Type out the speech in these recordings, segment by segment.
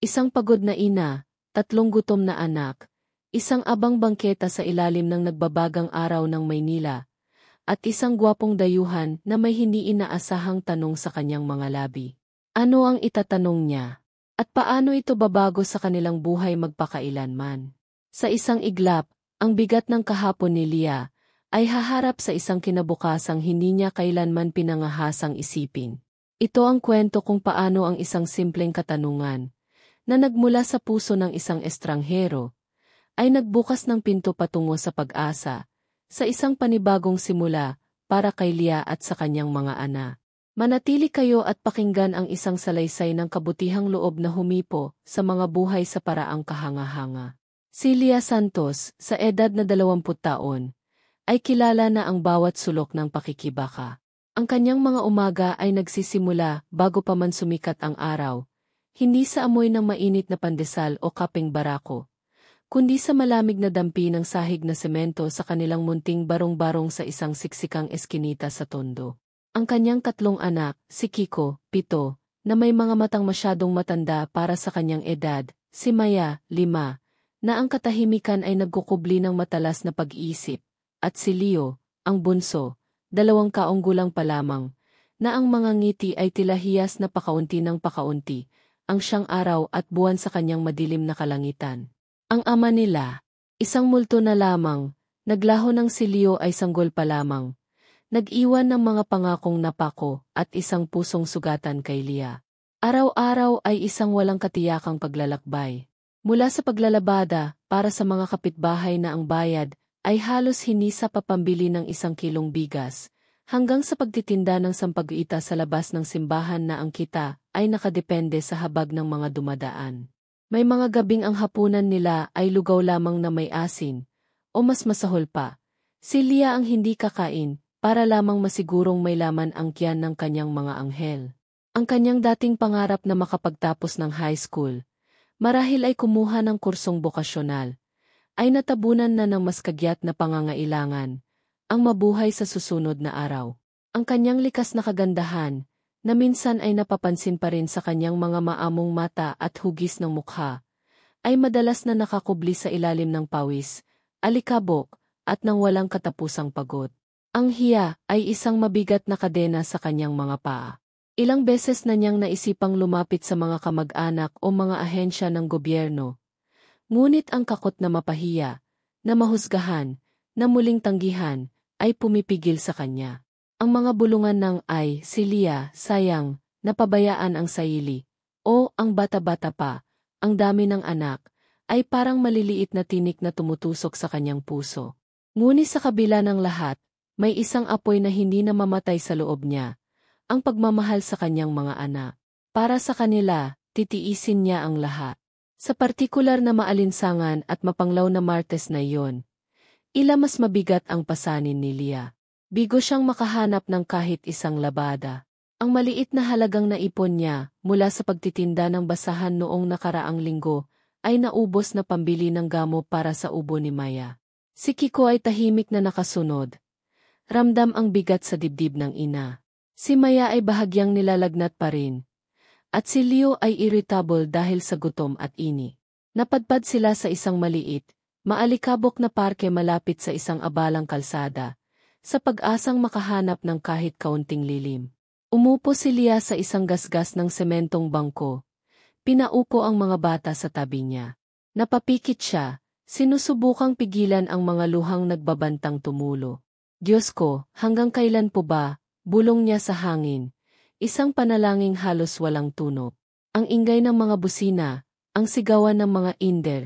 Isang pagod na ina, 3 gutom na anak, isang abang bangketa sa ilalim ng nagbabagang araw ng Maynila, at isang gwapong dayuhan na may hindi inaasahang tanong sa kanyang mga labi. Ano ang itatanong niya? At paano ito babago sa kanilang buhay magpakailanman? Sa isang iglap, ang bigat ng kahapon ni Lia ay haharap sa isang kinabukasang hindi niya kailanman pinangahasang isipin. Ito ang kwento kung paano ang isang simpleng katanungan na nagmula sa puso ng isang estranghero ay nagbukas ng pinto patungo sa pag-asa, sa isang panibagong simula para kay Lia at sa kanyang mga anak. Manatili kayo at pakinggan ang isang salaysay ng kabutihang loob na humipo sa mga buhay sa paraang kahanga-hanga. Si Lia Santos, sa edad na 20 taon, ay kilala na ang bawat sulok ng pakikibaka. Ang kanyang mga umaga ay nagsisimula bago pa man sumikat ang araw, hindi sa amoy ng mainit na pandesal o kapeng barako, kundi sa malamig na dampi ng sahig na semento sa kanilang munting barong-barong sa isang siksikang eskinita sa Tondo. Ang kanyang 3 anak, si Kiko, 7, na may mga matang masyadong matanda para sa kanyang edad, si Maya, 5, na ang katahimikan ay nagkukubli ng matalas na pag-iisip, at si Leo, ang bunso, 2 kaunggulang pa lamang, na ang mga ngiti ay tila hiyas na pakaunti ng pakaunti, ang siyang araw at buwan sa kanyang madilim na kalangitan. Ang ama nila, isang multo na lamang, naglaho ng si Leo ay sanggol pa lamang, nag-iwan ng mga pangakong napako at isang pusong sugatan kay Lia. Araw-araw ay isang walang katiyakang paglalakbay. Mula sa paglalabada, para sa mga kapitbahay na ang bayad, ay halos hindi sa papambili ng 1 kilong bigas, hanggang sa pagtitinda ng sampag-ita sa labas ng simbahan na ang kita ay nakadepende sa habag ng mga dumadaan. May mga gabing ang hapunan nila ay lugaw lamang na may asin, o mas masahol pa, si Lia ang hindi kakain, para lamang masigurong may laman ang tiyan ng kanyang mga anghel. Ang kanyang dating pangarap na makapagtapos ng high school, marahil ay kumuha ng kursong bokasyonal, ay natabunan na ng mas kagyat na pangangailangan, ang mabuhay sa susunod na araw. Ang kanyang likas na kagandahan, na minsan ay napapansin pa rin sa kanyang mga maamong mata at hugis ng mukha, ay madalas na nakakubli sa ilalim ng pawis, alikabok, at ng walang katapusang pagod. Ang hiya ay isang mabigat na kadena sa kanyang mga paa. Ilang beses na niyang naisipang lumapit sa mga kamag-anak o mga ahensya ng gobyerno. Ngunit ang takot na mapahiya, na mahusgahan, na muling tanggihan, ay pumipigil sa kanya. Ang mga bulungan ng ay, si Lia, sayang, napabayaan ang sarili, o ang bata-bata pa, ang dami ng anak, ay parang maliliit na tinik na tumutusok sa kanyang puso. Ngunit sa kabila ng lahat, may isang apoy na hindi namamatay sa loob niya, ang pagmamahal sa kanyang mga anak. Para sa kanila, titiisin niya ang lahat. Sa partikular na maalinsangan at mapanglaw na Martes na iyon, mas mabigat ang pasanin ni Lia. Bigo siyang makahanap ng kahit isang labada. Ang maliit na halagang naipon niya mula sa pagtitinda ng basahan noong nakaraang linggo ay naubos na pambili ng gamo para sa ubo ni Maya. Si Kiko ay tahimik na nakasunod. Ramdam ang bigat sa dibdib ng ina. Si Maya ay bahagyang nilalagnat pa rin. At si Leo ay irritable dahil sa gutom at ini. Napadpad sila sa isang maliit, maalikabok na parke malapit sa isang abalang kalsada, sa pag-asang makahanap ng kahit kaunting lilim. Umupo si Lia sa isang gasgas ng sementong bangko. Pinaupo ang mga bata sa tabi niya. Napapikit siya, sinusubukang pigilan ang mga luhang nagbabantang tumulo. Diyos ko, hanggang kailan po ba? Bulong niya sa hangin. Isang panalangin halos walang tunog. Ang ingay ng mga busina, ang sigawan ng mga inder,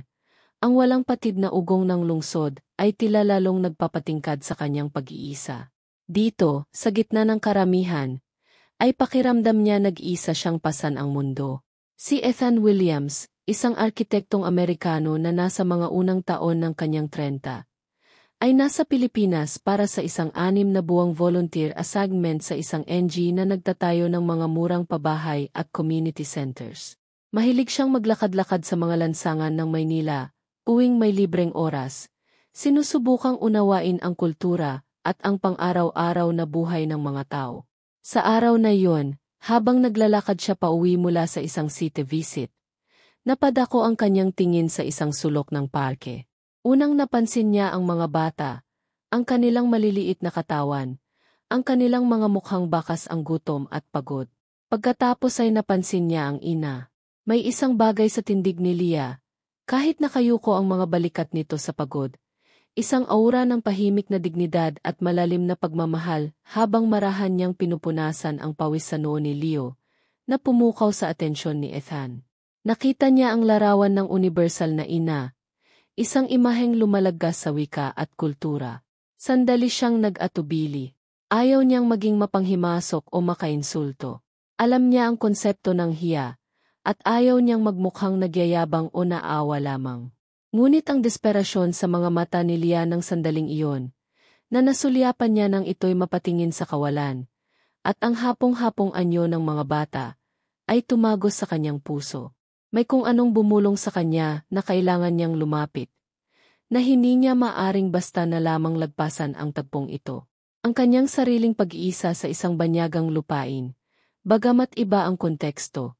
ang walang patid na ugong ng lungsod, ay tila lalong nagpapatingkad sa kanyang pag-iisa. Dito, sa gitna ng karamihan, ay pakiramdam niya nag-iisa siyang pasan ang mundo. Si Ethan Williams, isang arkitektong Amerikano na nasa mga unang taon ng kanyang 30, ay nasa Pilipinas para sa isang 6 na buwang volunteer assignment sa isang NG na nagtatayo ng mga murang pabahay at community centers. Mahilig siyang maglakad-lakad sa mga lansangan ng Maynila, tuwing may libreng oras. Sinusubukang unawain ang kultura at ang pang-araw-araw na buhay ng mga tao. Sa araw na iyon, habang naglalakad siya pauwi mula sa isang city visit, Napadako ang kanyang tingin sa isang sulok ng parke. Unang napansin niya ang mga bata, ang kanilang maliliit na katawan, ang kanilang mga mukhang bakas ang gutom at pagod. Pagkatapos ay napansin niya ang ina. May isang bagay sa tindig ni Leah, kahit nakayuko ang mga balikat nito sa pagod. Isang aura ng pahimik na dignidad at malalim na pagmamahal habang marahan niyang pinupunasan ang pawis sa noo ni Leo, na pumukaw sa atensyon ni Ethan. Nakita niya ang larawan ng universal na ina, isang imaheng lumalaggas sa wika at kultura. Sandali siyang nag-atubili. Ayaw niyang maging mapanghimasok o makainsulto. Alam niya ang konsepto ng hiya, at ayaw niyang magmukhang nagyayabang o naawa lamang. Ngunit ang desperasyon sa mga mata ni Leah ng sandaling iyon, na nasulyapan niya nang ito'y mapatingin sa kawalan, at ang hapong-hapong anyo ng mga bata, ay tumagos sa kanyang puso. May kung anong bumulong sa kanya na kailangan niyang lumapit, na hindi niya maaring basta na lamang lagpasan ang tagpong ito. Ang kanyang sariling pag-iisa sa isang banyagang lupain, bagamat iba ang konteksto,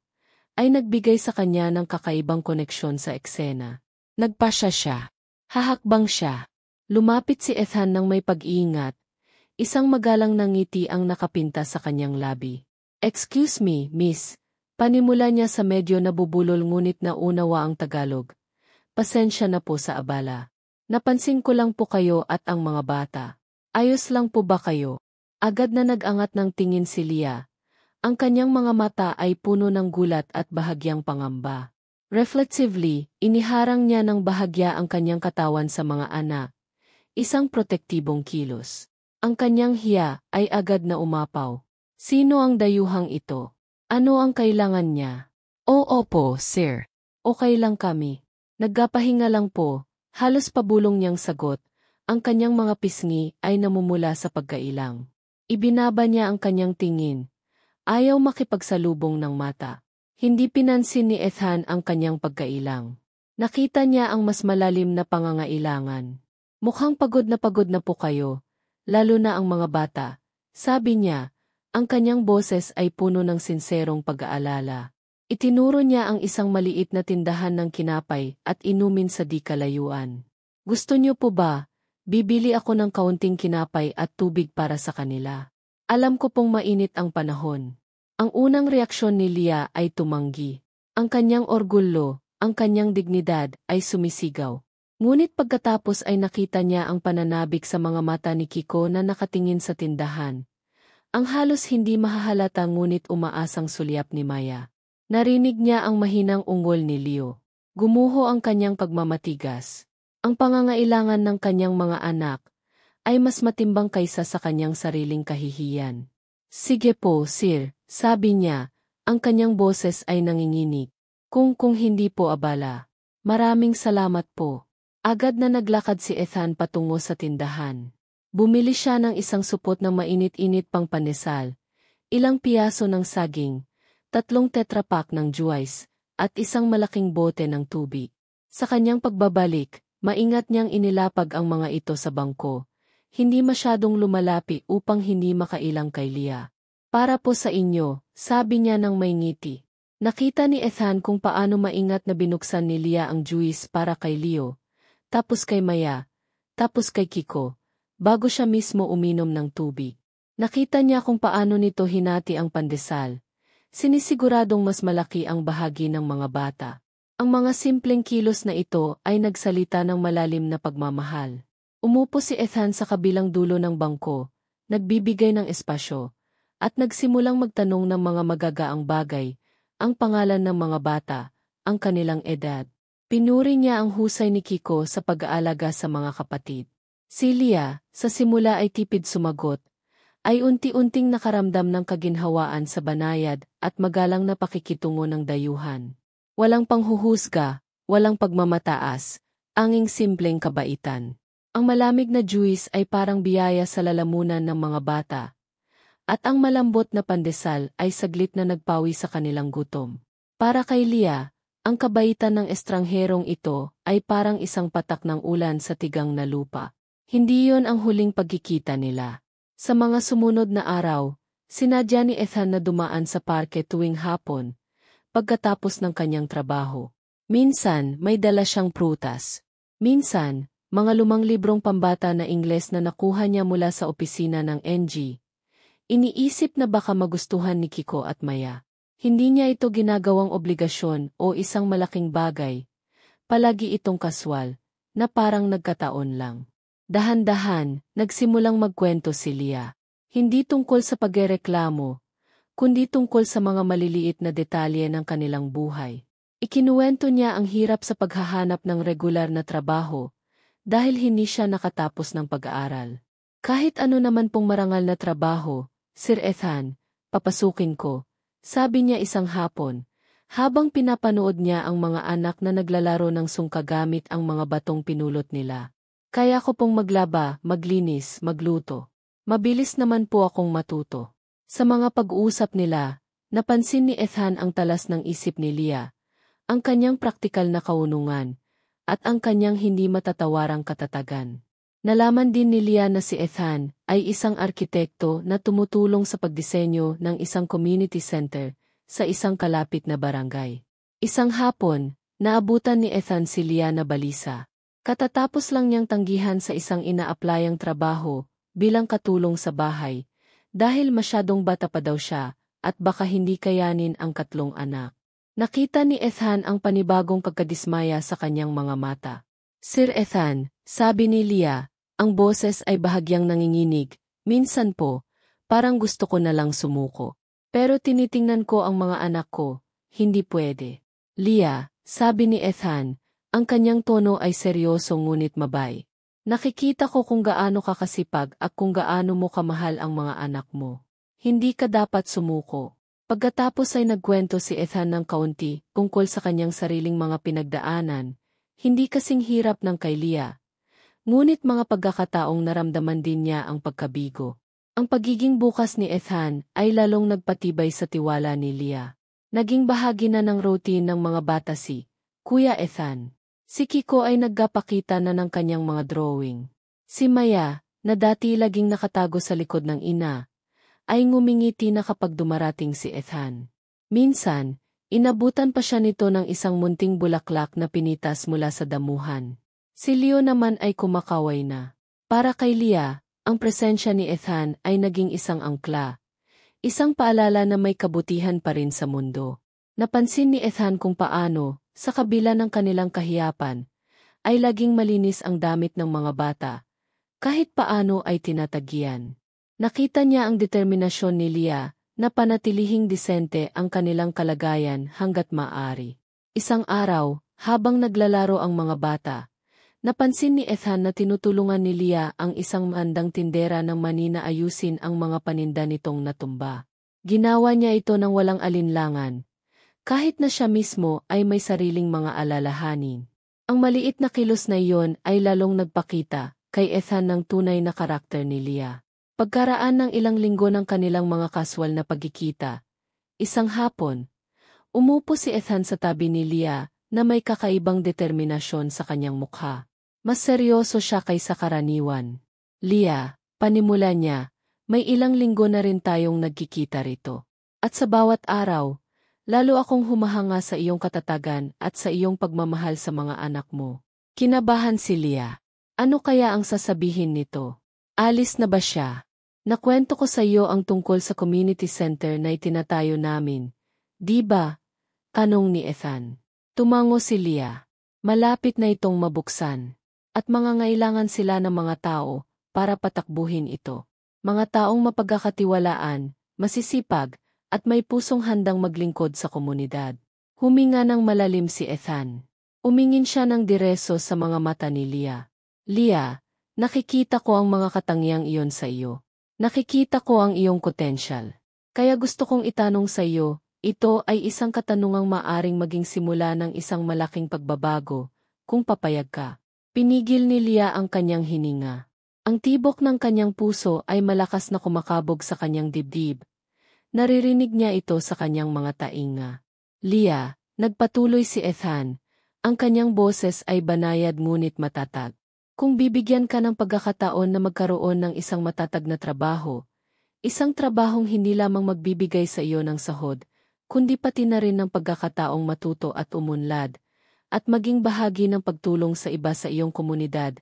ay nagbigay sa kanya ng kakaibang koneksyon sa eksena. Nagpasya siya. Hahakbang siya. Lumapit si Ethan ng may pag-iingat. Isang magalang na ngiti ang nakapinta sa kanyang labi. "Excuse me, miss." Panimula niya sa medyo nabubulol ngunit naunawa ang Tagalog. "Pasensya na po sa abala. Napansin ko lang po kayo at ang mga bata. Ayos lang po ba kayo?" Agad na nag-angat ng tingin si Leah. Ang kanyang mga mata ay puno ng gulat at bahagyang pangamba. Reflexively, iniharang niya ng bahagya ang kanyang katawan sa mga anak. Isang protektibong kilos. Ang kanyang hiya ay agad na umapaw. Sino ang dayuhang ito? Ano ang kailangan niya? Opo, sir. Okay lang kami. Nagpapahinga lang po. Halos pabulong niyang sagot. Ang kanyang mga pisngi ay namumula sa pagkailang. Ibinaba niya ang kanyang tingin. Ayaw makipagsalubong ng mata. Hindi pinansin ni Ethan ang kanyang pagkailang. Nakita niya ang mas malalim na pangangailangan. "Mukhang pagod na po kayo, lalo na ang mga bata," sabi niya. Ang kanyang boses ay puno ng sinserong pag-aalala. Itinuro niya ang isang maliit na tindahan ng kinapay at inumin sa di kalayuan. "Gusto niyo po ba? Bibili ako ng kaunting kinapay at tubig para sa kanila. Alam ko pong mainit ang panahon." Ang unang reaksyon ni Leah ay tumanggi. Ang kanyang orgulyo, ang kanyang dignidad ay sumisigaw. Ngunit pagkatapos ay nakita niya ang pananabik sa mga mata ni Kiko na nakatingin sa tindahan. Ang halos hindi mahahalata ngunit umaasang sulyap ni Maya. Narinig niya ang mahinang ungol ni Leo. Gumuho ang kanyang pagmamatigas. Ang pangangailangan ng kanyang mga anak ay mas matimbang kaysa sa kanyang sariling kahihiyan. "Sige po, sir," sabi niya, ang kanyang boses ay nanginginig. Kung hindi po abala. "Maraming salamat po." Agad na naglakad si Ethan patungo sa tindahan. Bumili siya ng isang supot ng mainit-init pang pandesal, ilang piyaso ng saging, 3 tetrapack ng juice, at isang malaking bote ng tubig. Sa kanyang pagbabalik, maingat niyang inilapag ang mga ito sa bangko. Hindi masyadong lumalapi upang hindi makailang kay Leah. "Para po sa inyo," sabi niya ng may ngiti. Nakita ni Ethan kung paano maingat na binuksan ni Leah ang juice para kay Leo, tapos kay Maya, tapos kay Kiko, bago siya mismo uminom ng tubig. Nakita niya kung paano nito hinati ang pandesal. Sinisiguradong mas malaki ang bahagi ng mga bata. Ang mga simpleng kilos na ito ay nagsalita ng malalim na pagmamahal. Umupo si Ethan sa kabilang dulo ng bangko, nagbibigay ng espasyo, at nagsimulang magtanong ng mga magagaang bagay, ang pangalan ng mga bata, ang kanilang edad. Pinuri niya ang husay ni Kiko sa pag-aalaga sa mga kapatid. Si Leah, sa simula ay tipid sumagot, ay unti-unting nakaramdam ng kaginhawaan sa banayad at magalang na pakikitungo ng dayuhan. Walang panghuhusga, walang pagmamataas, anging simpleng kabaitan. Ang malamig na juice ay parang biyaya sa lalamunan ng mga bata, at ang malambot na pandesal ay saglit na nagpawi sa kanilang gutom. Para kay Leah, ang kabaitan ng estrangherong ito ay parang isang patak ng ulan sa tigang na lupa. Hindi yon ang huling pagkikita nila. Sa mga sumunod na araw, sinadya ni Ethan na dumaan sa parke tuwing hapon, pagkatapos ng kanyang trabaho. Minsan, may dala siyang prutas. Minsan, mga lumang librong pambata na Ingles na nakuha niya mula sa opisina ng NG. Iniisip na baka magustuhan ni Kiko at Maya. Hindi niya ito ginagawang obligasyon o isang malaking bagay. Palagi itong kaswal, na parang nagkataon lang. Dahan-dahan, nagsimulang magkwento si Lia. Hindi tungkol sa pagrereklamo, kundi tungkol sa mga maliliit na detalye ng kanilang buhay. Ikinuwento niya ang hirap sa paghahanap ng regular na trabaho dahil hindi siya nakatapos ng pag-aaral. Kahit ano naman pong marangal na trabaho, Sir Ethan, papasukin ko, sabi niya isang hapon, habang pinapanood niya ang mga anak na naglalaro ng sungka gamit ang mga batong pinulot nila. Kaya ko pong maglaba, maglinis, magluto. Mabilis naman po akong matuto. Sa mga pag-uusap nila, napansin ni Ethan ang talas ng isip ni Lia, ang kanyang praktikal na kaunungan, at ang kanyang hindi matatawarang katatagan. Nalaman din ni Lia na si Ethan ay isang arkitekto na tumutulong sa pagdisenyo ng isang community center sa isang kalapit na barangay. Isang hapon, naabutan ni Ethan si Lia na balisa. Katatapos lang niyang tanggihan sa isang ina-applyang trabaho bilang katulong sa bahay dahil masyadong bata pa daw siya at baka hindi kayanin ang 3 anak. Nakita ni Ethan ang panibagong pagkadismaya sa kanyang mga mata. Sir Ethan, sabi ni Lia, ang boses ay bahagyang nanginginig, minsan po, parang gusto ko na lang sumuko. Pero tinitingnan ko ang mga anak ko, hindi pwede. Lia, sabi ni Ethan, ang kanyang tono ay seryoso ngunit mabay. Nakikita ko kung gaano ka kasipag at kung gaano mo kamahal ang mga anak mo. Hindi ka dapat sumuko. Pagkatapos ay nagkwento si Ethan ng kaunti tungkol sa kanyang sariling mga pinagdaanan, hindi kasing hirap ng kay Lia. Ngunit mga pagkakataong naramdaman din niya ang pagkabigo. Ang pagiging bukas ni Ethan ay lalong nagpatibay sa tiwala ni Lia. Naging bahagi na ng routine ng mga bata si Kuya Ethan. Si Kiko ay nagpakita na ng kanyang mga drawing. Si Maya, na dati laging nakatago sa likod ng ina, ay ngumingiti na kapag dumarating si Ethan. Minsan, inabutan pa siya nito ng isang munting bulaklak na pinitas mula sa damuhan. Si Leo naman ay kumakaway na. Para kay Lia, ang presensya ni Ethan ay naging isang angkla. Isang paalala na may kabutihan pa rin sa mundo. Napansin ni Ethan kung paano, sa kabila ng kanilang kahiyapan, ay laging malinis ang damit ng mga bata. Kahit paano ay tinatagyan. Nakita niya ang determinasyon ni Lia na panatilihing disente ang kanilang kalagayan hanggat maaari. Isang araw, habang naglalaro ang mga bata, napansin ni Ethan na tinutulungan ni Lia ang isang mandang tindera ng mani na ayusin ang mga paninda nitong natumba. Ginawa niya ito ng walang alinlangan, kahit na siya mismo ay may sariling mga alalahanin. Ang maliit na kilos na iyon ay lalong nagpakita kay Ethan ng tunay na karakter ni Lia. Pagkaraan ng ilang linggo ng kanilang mga kaswal na pagkikita, isang hapon, umupo si Ethan sa tabi ni Lia na may kakaibang determinasyon sa kanyang mukha. Mas seryoso siya kaysa karaniwan. Lia, panimula niya, may ilang linggo na rin tayong nagkikita rito. At sa bawat araw, lalo akong humahanga sa iyong katatagan at sa iyong pagmamahal sa mga anak mo. Kinabahan si Lia. Ano kaya ang sasabihin nito? Alis na ba siya? Nakwento ko sa iyo ang tungkol sa community center na itinatayo namin. Di ba? Tanong ni Ethan. Tumango si Lia. Malapit na itong mabuksan. At mangangailangan sila ng mga tao para patakbuhin ito. Mga taong mapagkakatiwalaan, masisipag, at may pusong handang maglingkod sa komunidad. Huminga ng malalim si Ethan. Umingin siya ng diretso sa mga mata ni Lia. Lia, nakikita ko ang mga katangiang iyon sa iyo. Nakikita ko ang iyong potensyal. Kaya gusto kong itanong sa iyo, ito ay isang katanungang maaring maging simula ng isang malaking pagbabago, kung papayag ka. Pinigil ni Lia ang kanyang hininga. Ang tibok ng kanyang puso ay malakas na kumakabog sa kanyang dibdib. Naririnig niya ito sa kanyang mga tainga. Lia, nagpatuloy si Ethan. Ang kanyang boses ay banayad ngunit matatag. Kung bibigyan ka ng pagkakataon na magkaroon ng isang matatag na trabaho, isang trabahong hindi lamang magbibigay sa iyo ng sahod, kundi pati na rin ng pagkakataong matuto at umunlad, at maging bahagi ng pagtulong sa iba sa iyong komunidad,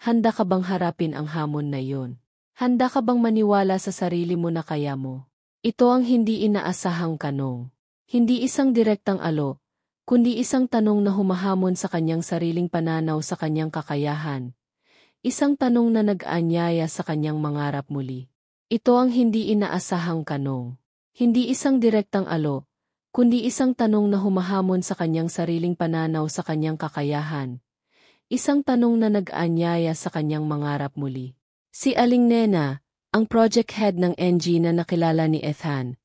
handa ka bang harapin ang hamon na iyon? Handa ka bang maniwala sa sarili mo na kaya mo? Ito ang hindi inaasahang tanong. Hindi isang direktang alo, kundi isang tanong na humahamon sa kanyang sariling pananaw sa kanyang kakayahan. Isang tanong na nag-aanyaya sa kanyang mangarap muli. Ito ang hindi inaasahang tanong. Hindi isang direktang alo, kundi isang tanong na humahamon sa kanyang sariling pananaw sa kanyang kakayahan. Isang tanong na nag-aanyaya sa kanyang mangarap muli. Si Aling Nena, ang project head ng NG na nakilala ni Ethan,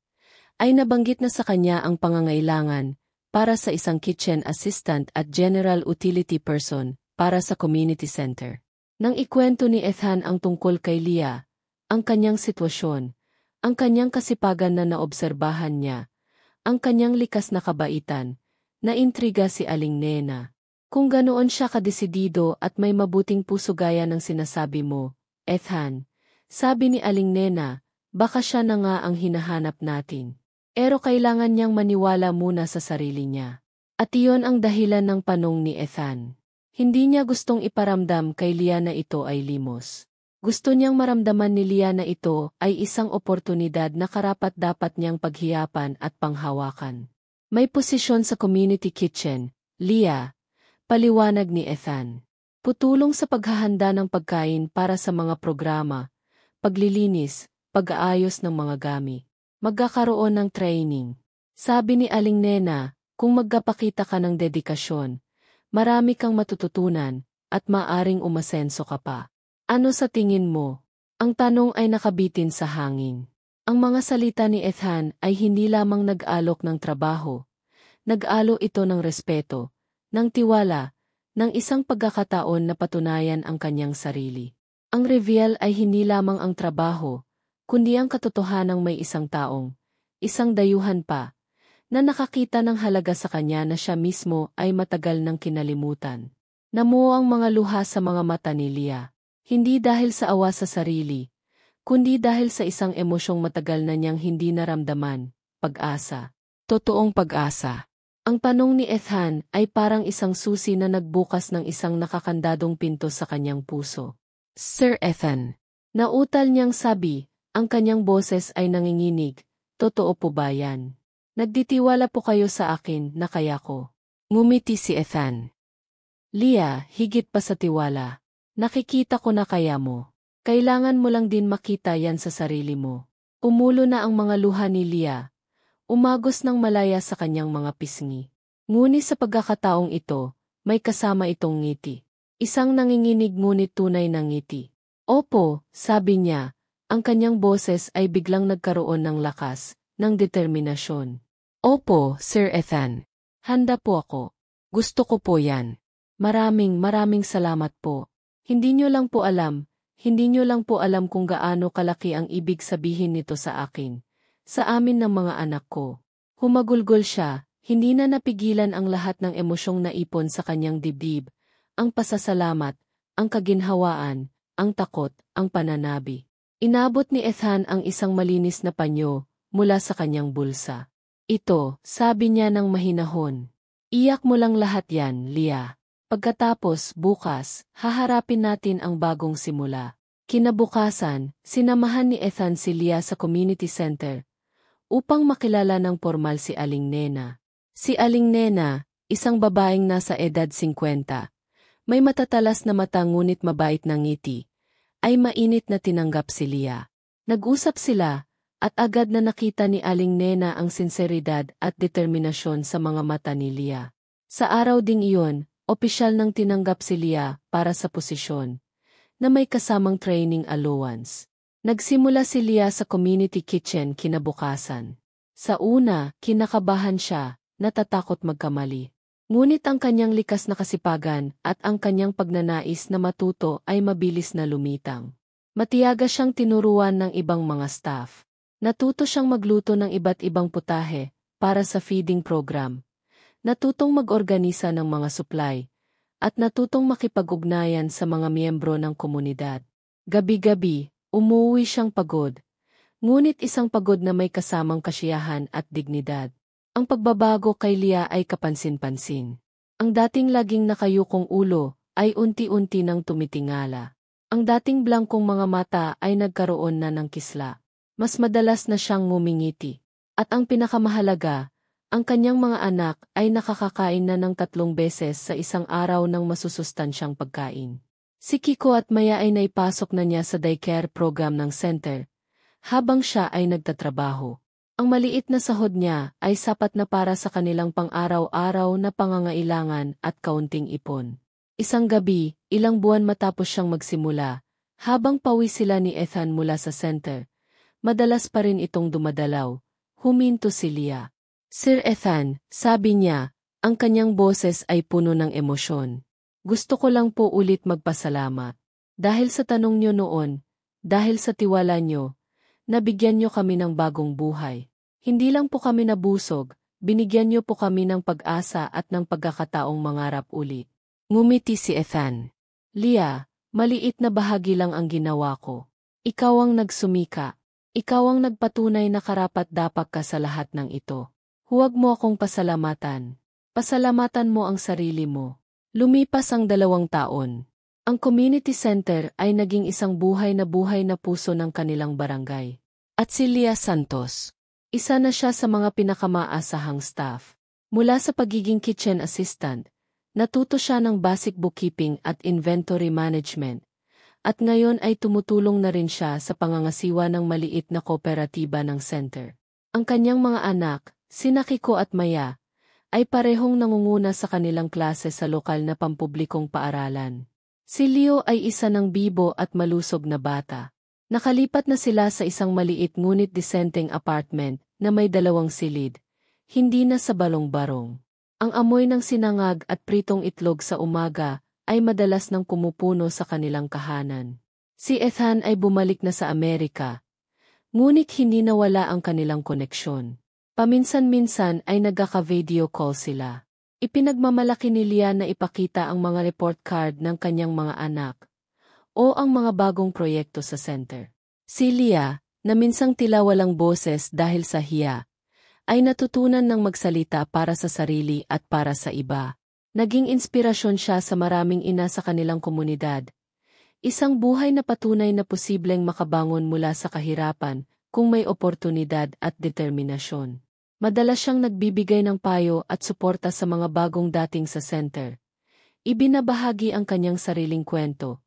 ay nabanggit na sa kanya ang pangangailangan para sa isang kitchen assistant at general utility person para sa community center. Nang ikwento ni Ethan ang tungkol kay Leah, ang kanyang sitwasyon, ang kanyang kasipagan na naobserbahan niya, ang kanyang likas na kabaitan, naintriga si Aling Nena. Kung ganoon siya kadesidido at may mabuting puso gaya ng sinasabi mo, Ethan, sabi ni Aling Nena, baka siya na nga ang hinahanap natin. Pero kailangan niyang maniwala muna sa sarili niya. At iyon ang dahilan ng panong ni Ethan. Hindi niya gustong iparamdam kay Leah na ito ay limos. Gusto niyang maramdaman ni Leah na ito ay isang oportunidad na karapat-dapat niyang paghiyapan at panghawakan. May posisyon sa community kitchen, Leah, paliwanag ni Ethan. Putulong sa paghahanda ng pagkain para sa mga programa, paglilinis, pag-aayos ng mga gamit. Magkakaroon ng training. Sabi ni Aling Nena, kung magkapakita ka ng dedikasyon, marami kang matututunan, at maaring umasenso ka pa. Ano sa tingin mo? Ang tanong ay nakabitin sa hangin. Ang mga salita ni Ethan ay hindi lamang nag-alok ng trabaho. Nag-alo ito ng respeto, ng tiwala, ng isang pagkakataon na patunayan ang kanyang sarili. Ang reveal ay hindi lamang ang trabaho, kundi ang katotohanang may isang taong, isang dayuhan pa, na nakakita ng halaga sa kanya na siya mismo ay matagal nang kinalimutan. Namuo ang mga luha sa mga mata ni Leah, hindi dahil sa awa sa sarili, kundi dahil sa isang emosyong matagal na niyang hindi naramdaman, pag-asa. Totoong pag-asa. Ang tanong ni Ethan ay parang isang susi na nagbukas ng isang nakakandadong pinto sa kanyang puso. Sir Ethan, nautal niyang sabi, ang kanyang boses ay nanginginig, totoo po ba yan? Nagditiwala po kayo sa akin na kaya ko. Ngumiti si Ethan. Leah, higit pa sa tiwala. Nakikita ko na kaya mo. Kailangan mo lang din makita yan sa sarili mo. Umulo na ang mga luha ni Leah. Umagos ng malaya sa kanyang mga pisngi. Ngunit sa pagkakataong ito, may kasama itong ngiti. Isang nanginginig ngunit tunay na ngiti. Opo, sabi niya. Ang kanyang boses ay biglang nagkaroon ng lakas, ng determinasyon. Opo, Sir Ethan. Handa po ako. Gusto ko po yan. Maraming salamat po. Hindi nyo lang po alam kung gaano kalaki ang ibig sabihin nito sa akin. Sa amin ng mga anak ko. Humagulgol siya, hindi na napigilan ang lahat ng emosyong naipon sa kanyang dibdib. Ang pasasalamat, ang kaginhawaan, ang takot, ang pananabi. Inabot ni Ethan ang isang malinis na panyo mula sa kanyang bulsa. Ito, sabi niya ng mahinahon. Iyak mo lang lahat yan, Leah. Pagkatapos, bukas, haharapin natin ang bagong simula. Kinabukasan, sinamahan ni Ethan si Leah sa community center upang makilala ng formal si Aling Nena. Si Aling Nena, isang babaeng nasa edad 50, may matatalas na mata ngunit mabait na ngiti, ay mainit na tinanggap si Leah. Nag-usap sila, at agad na nakita ni Aling Nena ang sinseridad at determinasyon sa mga mata ni Leah. Sa araw ding iyon, opisyal nang tinanggap si Leah para sa posisyon, na may kasamang training allowance. Nagsimula si Leah sa community kitchen kinabukasan. Sa una, kinakabahan siya, natatakot magkamali. Ngunit ang kanyang likas na kasipagan at ang kanyang pagnanais na matuto ay mabilis na lumitang. Matiyaga siyang tinuruan ng ibang mga staff. Natuto siyang magluto ng iba't ibang putahe para sa feeding program. Natutong mag-organisa ng mga supply. At natutong makipag-ugnayan sa mga miyembro ng komunidad. Gabi-gabi, umuwi siyang pagod. Ngunit isang pagod na may kasamang kasiyahan at dignidad. Ang pagbabago kay Leah ay kapansin-pansin. Ang dating laging nakayukong ulo ay unti-unti nang tumitingala. Ang dating blangkong mga mata ay nagkaroon na ng kisla. Mas madalas na siyang ngumingiti. At ang pinakamahalaga, ang kanyang mga anak ay nakakakain na ng 3 beses sa isang araw ng masusustansyang pagkain. Si Kiko at Maya ay naipasok na niya sa daycare program ng center, habang siya ay nagtatrabaho. Ang maliit na sahod niya ay sapat na para sa kanilang pang-araw-araw na pangangailangan at kaunting ipon. Isang gabi, ilang buwan matapos siyang magsimula, habang pauwi sila ni Ethan mula sa center, madalas pa rin itong dumadalaw. Huminto si Leah. "Sir Ethan," sabi niya, ang kanyang boses ay puno ng emosyon. "Gusto ko lang po ulit magpasalamat. Dahil sa tanong niyo noon, dahil sa tiwala niyo, nabigyan niyo kami ng bagong buhay. Hindi lang po kami nabusog, binigyan niyo po kami ng pag-asa at ng pagkakataong mangarap ulit." Ngumiti si Ethan. "Leah, maliit na bahagi lang ang ginawa ko. Ikaw ang nagsumika. Ikaw ang nagpatunay na karapat-dapat ka sa lahat ng ito. Huwag mo akong pasalamatan. Pasalamatan mo ang sarili mo." Lumipas ang 2 taon. Ang community center ay naging isang buhay na puso ng kanilang barangay. At si Leah Santos, isa na siya sa mga pinakamaasahang staff. Mula sa pagiging kitchen assistant, natuto siya ng basic bookkeeping at inventory management. At ngayon ay tumutulong na rin siya sa pangangasiwa ng maliit na kooperatiba ng center. Ang kanyang mga anak, sina Kiko at Maya, ay parehong nangunguna sa kanilang klase sa lokal na pampublikong paaralan. Si Leo ay isa ng bibo at malusog na bata. Nakalipat na sila sa isang maliit ngunit disenteng apartment na may 2 silid, hindi na sa balong-barong. Ang amoy ng sinangag at pritong itlog sa umaga ay madalas nang kumupuno sa kanilang kahanan. Si Ethan ay bumalik na sa Amerika, ngunit hindi nawala ang kanilang koneksyon. Paminsan-minsan ay nagkaka-video call sila. Ipinagmamalaki ni Leah na ipakita ang mga report card ng kanyang mga anak o ang mga bagong proyekto sa center. Si Leah, na minsang tila walang boses dahil sa hiya, ay natutunan ng magsalita para sa sarili at para sa iba. Naging inspirasyon siya sa maraming ina sa kanilang komunidad. Isang buhay na patunay na posibleng makabangon mula sa kahirapan kung may oportunidad at determinasyon. Madalas siyang nagbibigay ng payo at suporta sa mga bagong dating sa center. Ibinabahagi ang kanyang sariling kwento,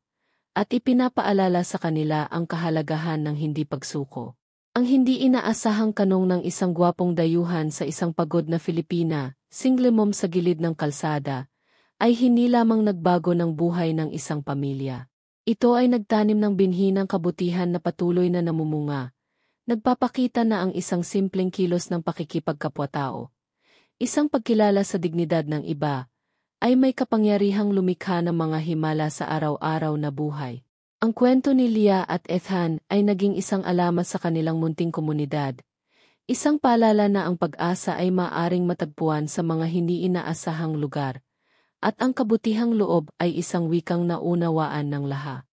at ipinapaalala sa kanila ang kahalagahan ng hindi pagsuko. Ang hindi inaasahang kanong ng isang gwapong dayuhan sa isang pagod na Filipina, single mom sa gilid ng kalsada, ay hindi lamang nagbago ng buhay ng isang pamilya. Ito ay nagtanim ng binhi ng kabutihan na patuloy na namumunga. Nagpapakita na ang isang simpleng kilos ng pakikipagkapwa-tao, isang pagkilala sa dignidad ng iba, ay may kapangyarihang lumikha ng mga himala sa araw-araw na buhay. Ang kwento ni Leah at Ethan ay naging isang alamat sa kanilang munting komunidad, isang paalala na ang pag-asa ay maaaring matagpuan sa mga hindi inaasahang lugar, at ang kabutihang loob ay isang wikang naunawaan ng lahat.